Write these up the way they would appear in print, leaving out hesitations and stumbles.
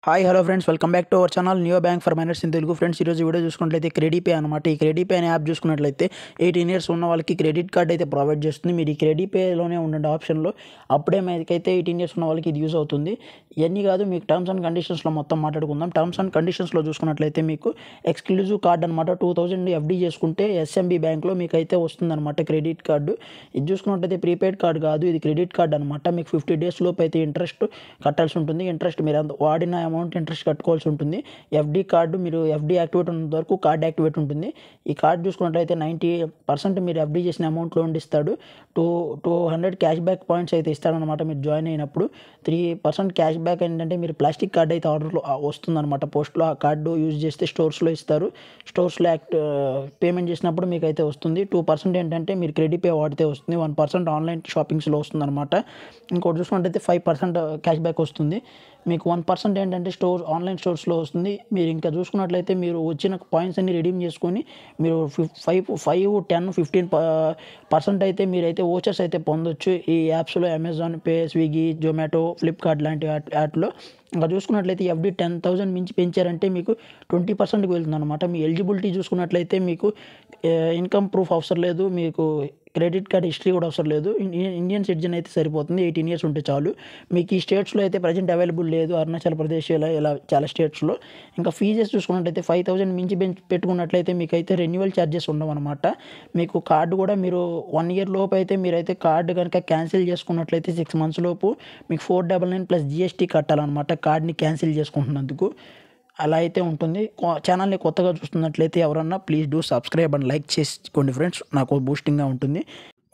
Hi hello friends, welcome back to our channel new bank for minors in Telugu. Friends, ఈరోజు video చూసుకున్నట్లయితే credit pay అనమాట. ఈ credit pay అనే app చూసుకున్నట్లయితే 18 years ఉన్న వాళ్ళకి క్రెడిట్ కార్డ్ అయితే ప్రొవైడ్ చేస్తుంది. మీరు ఈ క్రెడిట్ పేలోనే ఉండండి ఆప్షన్లో. అప్పుడే మీకైతే 18 ఇయర్స్ ఉన్న వాళ్ళకి ఇది యూజ్ అవుతుంది. ఇవన్నీ కాదు, మీకు టర్మ్స్ అండ్ కండిషన్స్లో మొత్తం మాట్లాడుకుందాం. టర్మ్స్ అండ్ కండిషన్స్లో చూసుకున్నట్లయితే మీకు ఎక్స్క్లూజివ్ కార్డ్ అనమాట. 2000 ఎఫ్డీ చేసుకుంటే ఎస్ఎంబి బ్యాంక్లో మీకు అయితే వస్తుందన్నమాట క్రెడిట్ కార్డు. ఇది చూసుకున్నట్లయితే ప్రీపెయిడ్ కార్డు కాదు, ఇది క్రెడిట్ కార్డ్ అనమాట. మీకు 50 డేస్ లోపు అయితే ఇంట్రెస్ట్ కట్టాల్సి ఉంటుంది. ఇంట్రెస్ట్ మీరు వాడిన అమౌంట్ ఇంట్రెస్ట్ కట్టుకోవాల్సి ఉంటుంది. ఎఫ్డీ కార్డు, మీరు ఎఫ్డీ యాక్టివేట్ ఉన్నంత వరకు కార్డ్ యాక్టివేట్ ఉంటుంది. ఈ కార్డు చూసుకున్నట్లయితే 90% మీరు ఎఫ్డీ చేసిన అమౌంట్లో ఇస్తాడు. 200 క్యాష్ బ్యాక్ పాయింట్స్ అయితే ఇస్తాడనమాట మీరు జాయిన్ అయినప్పుడు. 3% క్యాష్ బ్యాక్ ఏంటంటే మీరు ప్లాస్టిక్ కార్డ్ అయితే ఆర్డర్లో వస్తుందన్నమాట పోస్ట్లో. ఆ కార్డు యూజ్ చేస్తే స్టోర్స్లో ఇస్తారు. స్టోర్స్లో పేమెంట్ చేసినప్పుడు మీకు అయితే వస్తుంది. 2% ఏంటంటే మీరు క్రెడిట్ పే వాడితే వస్తుంది. 1% ఆన్లైన్ షాపింగ్స్లో వస్తుందన్నమాట. ఇంకోటి చూసుకున్నట్లయితే 5% క్యాష్ బ్యాక్ వస్తుంది. మీకు 1% ఏంటంటే ఆన్లైన్ స్టోర్స్లో వస్తుంది. మీరు ఇంకా చూసుకున్నట్లయితే మీరు వచ్చిన పాయింట్స్ అన్ని రిడీమ్ చేసుకొని మీరు 5, 10, 15% అయితే మీరైతే ఓచర్స్ అయితే పొందొచ్చు ఈ యాప్స్లో. Amazon pay, Swiggy, Zomato, Flipkart లాంటి యాప్లో. ఇంకా చూసుకున్నట్లయితే ఎఫ్డీ 10,000 మించి పెంచారంటే మీకు 20%కి వెళ్తుంది అనమాట. మీ ఎలిజిబిలిటీ చూసుకున్నట్లయితే మీకు ఇన్కమ్ ప్రూఫ్ అవసరం లేదు, మీకు క్రెడిట్ కార్డ్ హిస్టరీ కూడా అవసరం లేదు. ఇండియన్ సిటిజన్ అయితే సరిపోతుంది. 18 ఇయర్స్ ఉంటే చాలు. మీకు ఈ స్టేట్స్లో అయితే ప్రజెంట్ అవైలబుల్ లేదు, అరుణాచల్ ప్రదేశ్ ఇలా చాలా స్టేట్స్లో. ఇంకా ఫీజెస్ చూసుకున్నట్లయితే 5,000 మించి పెట్టుకున్నట్లయితే మీకు అయితే రెన్యువల్ ఛార్జెస్ ఉండవన్నమాట. మీకు కార్డు కూడా మీరు 1 ఇయర్ లోపు అయితే మీరైతే కార్డు కనుక క్యాన్సిల్ చేసుకున్నట్లయితే 6 months లోపు మీకు 499 ప్లస్ జిఎస్టీ కట్టాలన్నమాట కార్డ్ని క్యాన్సిల్ చేసుకుంటున్నందుకు. అలా అయితే ఉంటుంది. ఛానల్ని కొత్తగా చూస్తున్నట్లయితే ఎవరన్నా please do subscribe and like చేసుకోండి ఫ్రెండ్స్, నాకు బూస్టింగ్గా ఉంటుంది.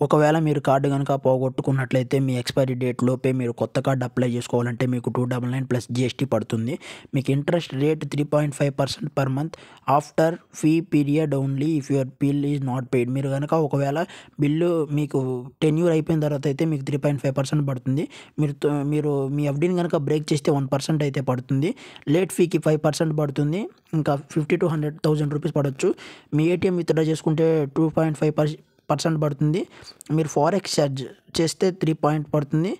ఒకవేళ మీరు కార్డు కనుక పోగొట్టుకున్నట్లయితే మీ ఎక్స్పైరీ డేట్ లోపే మీరు కొత్త కార్డు అప్లై చేసుకోవాలంటే మీకు 299 ప్లస్ జిఎస్టీ పడుతుంది. మీకు interest rate 3.5% per month after fee period only if your bill is not paid. మీరు కనుక ఒకవేళ బిల్లు మీకు టెన్యూర్ అయిపోయిన తర్వాత అయితే మీకు 3.5% పడుతుంది. మీరు మీ ఎఫ్డీని కనుక బ్రేక్ చేస్తే 1% అయితే పడుతుంది. లేట్ ఫీకి 5% పడుతుంది. ఇంకా 50 to 100,000 రూపీస్ పడవచ్చు. మీ ఏటీఎం విత్డ్రా చేసుకుంటే 2.5% పడుతుంది. మీరు ఫారెక్స్ ఛార్జ్ చేస్తే 3 పడుతుంది.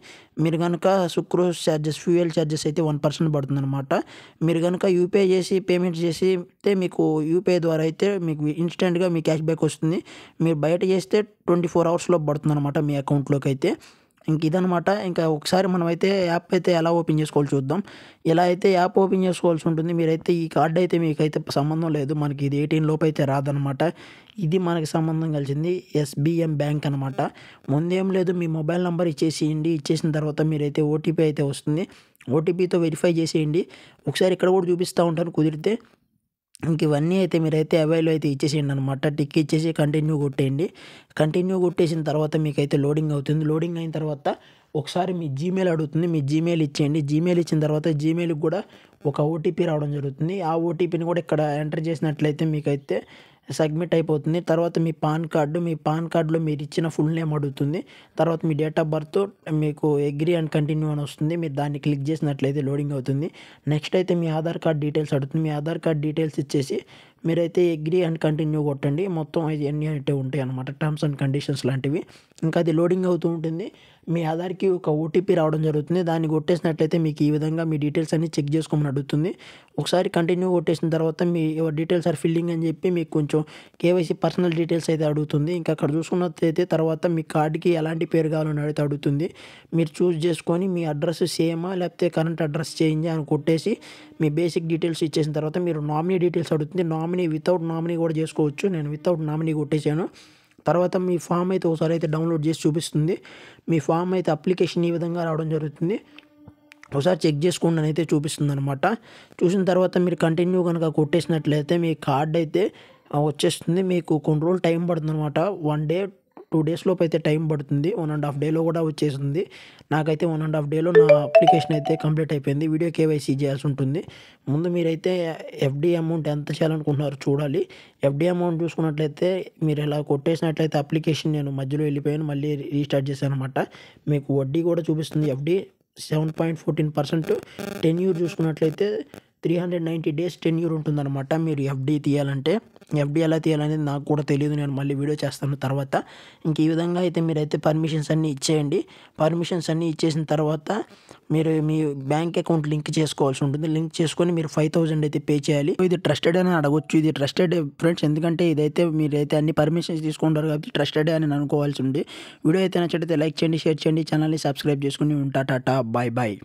మీరు కనుక సుక్రోజ్ ఛార్జెస్, ఫ్యూయల్ ఛార్జెస్ అయితే 1% పడుతుంది అనమాట. మీరు కనుక యూపీఐ చేసి పేమెంట్ చేస్తే మీకు యూపీఐ ద్వారా అయితే మీకు ఇన్స్టెంట్గా మీ క్యాష్ బ్యాక్ వస్తుంది. మీరు బయట చేస్తే 24 hours పడుతుంది అనమాట మీ అకౌంట్లోకి అయితే. ఇంక ఇదనమాట. ఇంకా ఒకసారి మనమైతే యాప్ అయితే ఎలా ఓపెన్ చేసుకోవాలి చూద్దాం. ఇలా అయితే యాప్ ఓపెన్ చేసుకోవాల్సి ఉంటుంది. మీరైతే ఈ కార్డు అయితే మీకైతే సంబంధం లేదు, మనకి ఇది 18 లోపు అయితే రాదనమాట. ఇది మనకి సంబంధం కలిసింది ఎస్బిఎం బ్యాంక్ అనమాట. ముందేం లేదు, మీ మొబైల్ నెంబర్ ఇచ్చేసేయండి. ఇచ్చేసిన తర్వాత మీరైతే ఓటీపీ అయితే వస్తుంది. ఓటీపీతో వెరిఫై చేసేయండి. ఒకసారి ఇక్కడ కూడా చూపిస్తూ ఉంటాను కుదిరితే. ఇంక ఇవన్నీ అయితే మీరైతే అవైల్ అయితే ఇచ్చేసేయండి అనమాట. టిక్ ఇచ్చేసి కంటిన్యూ కొట్టేయండి. కంటిన్యూ కొట్టేసిన తర్వాత మీకైతే లోడింగ్ అవుతుంది. లోడింగ్ అయిన తర్వాత ఒకసారి మీ జీమెయిల్ అడుగుతుంది, మీ జీమెయిల్ ఇచ్చేయండి. జీమెయిల్ ఇచ్చిన తర్వాత జీమెయిల్కి కూడా ఒక ఓటీపీ రావడం జరుగుతుంది. ఆ ఓటీపీని కూడా ఇక్కడ ఎంటర్ చేసినట్లయితే మీకైతే సబ్మిట్ అయిపోతుంది. తర్వాత మీ పాన్ కార్డులో మీరు ఇచ్చిన ఫుల్ నేమ్ అడుగుతుంది. తర్వాత మీ డేట్ ఆఫ్ బర్త్, మీకు అగ్రీ అండ్ కంటిన్యూ అని వస్తుంది. మీరు దాన్ని క్లిక్ చేసినట్లయితే లోడింగ్ అవుతుంది. నెక్స్ట్ అయితే మీ ఆధార్ కార్డ్ డీటెయిల్స్ అడుగుతుంది. మీ ఆధార్ కార్డ్ డీటెయిల్స్ ఇచ్చేసి మీరైతే అగ్రీ అండ్ కంటిన్యూ కొట్టండి. మొత్తం ఇవన్నీ అయితే ఉంటాయి అన్నమాట, టర్మ్స్ అండ్ కండిషన్స్ లాంటివి. ఇంకా అది లోడింగ్ అవుతూ ఉంటుంది. మీ ఆధార్కి ఒక ఓటీపీ రావడం జరుగుతుంది. దాన్ని కొట్టేసినట్లయితే మీకు ఈ విధంగా మీ డీటెయిల్స్ అన్ని చెక్ చేసుకోమని అడుగుతుంది. ఒకసారి కంటిన్యూ కొట్టేసిన తర్వాత మీ యువర్ డీటెయిల్స్ ఆర్ ఫిల్లింగ్ అని చెప్పి మీకు కొంచెం కేవైసీ పర్సనల్ డీటెయిల్స్ అయితే అడుగుతుంది. ఇంకా అక్కడ చూసుకున్నట్లయితే తర్వాత మీ కార్డుకి ఎలాంటి పేరు కావాలని అయితే అడుగుతుంది. మీరు చూస్ చేసుకొని మీ అడ్రస్ సేమా లేకపోతే కరెంట్ అడ్రస్ చేంజ్ అని కొట్టేసి మీ బేసిక్ డీటెయిల్స్ ఇచ్చేసిన తర్వాత మీరు నామినీ డీటెయిల్స్ అడుగుతుంది. నామినీ వితౌట్ నామినీ కూడా చేసుకోవచ్చు. నేను వితౌట్ నామినీ కొట్టేశాను. తర్వాత మీ ఫామ్ అయితే ఒకసారి అయితే డౌన్లోడ్ చేసి చూపిస్తుంది. మీ ఫామ్ అయితే అప్లికేషన్ ఈ విధంగా రావడం జరుగుతుంది. ఒకసారి చెక్ చేసుకోండి అని అయితే చూపిస్తుంది అనమాట. చూసిన తర్వాత మీరు కంటిన్యూ కనుక కొట్టేసినట్లయితే మీ కార్డ్ అయితే వచ్చేస్తుంది. మీకు కొన్ని రోజులు టైం పడుతుంది అనమాట. 1 day 2 days లోపు అయితే టైం పడుతుంది. 1.5 days కూడా వచ్చేసింది. నాకైతే 1.5 days నా అప్లికేషన్ అయితే కంప్లీట్ అయిపోయింది. వీడియో కేవైసీ చేయాల్సి ఉంటుంది. ముందు మీరైతే ఎఫ్డీ అమౌంట్ ఎంత చేయాలనుకుంటున్నారో చూడాలి. ఎఫ్డీ అమౌంట్ చూసుకున్నట్లయితే మీరు ఇలా కొట్టేసినట్లయితే అప్లికేషన్ నేను మధ్యలో వెళ్ళిపోయాను, మళ్ళీ రీస్టార్ట్ చేశాను అనమాట. మీకు వడ్డీ కూడా చూపిస్తుంది. ఎఫ్డీ 7.14%. టెన్యూర్ చూసుకున్నట్లయితే 390 డేస్ టెన్యూర్ ఉంటుందన్నమాట మీరు ఎఫ్డి తీయాలంటే. ఎఫ్డి ఎలా తీయాలనేది నాకు కూడా తెలియదు, నేను మళ్ళీ వీడియో చేస్తాను తర్వాత. ఇంక ఈ విధంగా అయితే మీరైతే పర్మిషన్స్ అన్నీ ఇచ్చేయండి. పర్మిషన్స్ అన్నీ ఇచ్చేసిన తర్వాత మీరు మీ బ్యాంక్ అకౌంట్ లింక్ చేసుకోవాల్సి ఉంటుంది. లింక్ చేసుకొని మీరు 5000 అయితే పే చేయాలి. ఇది ట్రస్టెడ్ అని అడగొచ్చు, ఇది ట్రస్టెడ్ ఫ్రెండ్స్, ఎందుకంటే ఇదైతే మీరైతే అన్ని పర్మిషన్స్ తీసుకుంటారు కాబట్టి ట్రస్టెడ్ అని అనుకోవాల్సి ఉంది. వీడియో అయితే నచ్చితే లైక్ చేయండి, షేర్ చేయండి, ఛానల్ని సబ్స్క్రైబ్ చేసుకుని ఉంటా. Tata, bye bye.